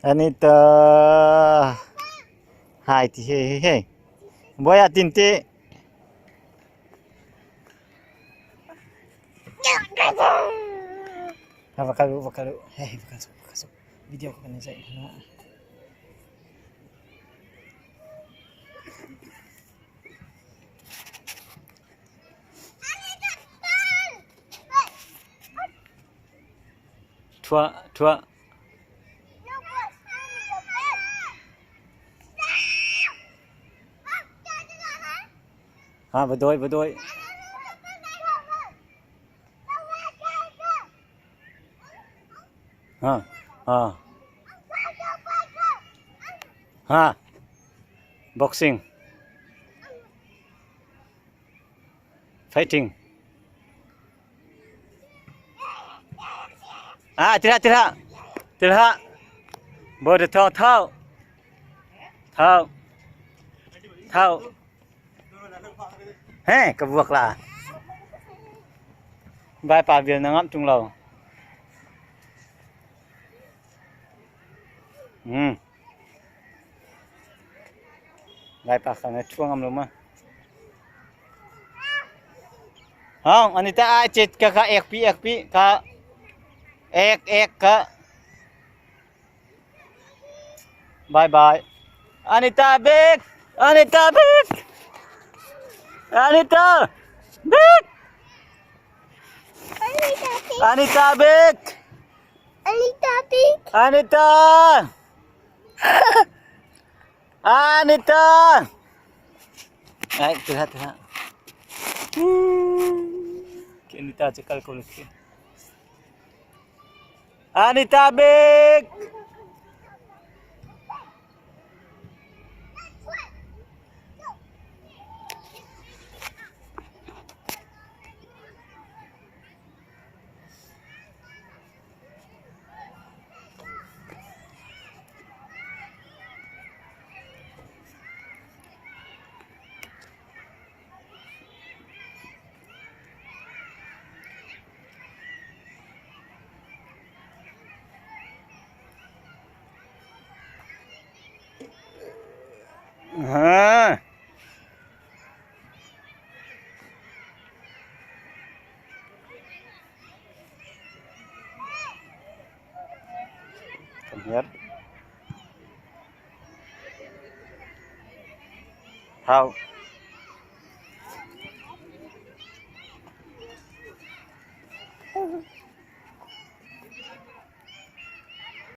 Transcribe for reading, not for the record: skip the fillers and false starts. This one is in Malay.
Anita. Hai thì he. Boy atinti. Bakalu. Hei, bakalu. Video ko kanina sa ina. Tua. Ha, bedoy. Ha. Boxing. Fighting. Tira. Boleh thao. Hei, kebuak lah. Bai pa biar nangap tung lau. Bai pa sang chuang am luma. Hong, Anita ai chet ka ek pi ka ek ka. Bye. Anita big. Anita big. Anita big. Ay, tira. Anita cekal kulit. Anita big. Ha. Come here. How?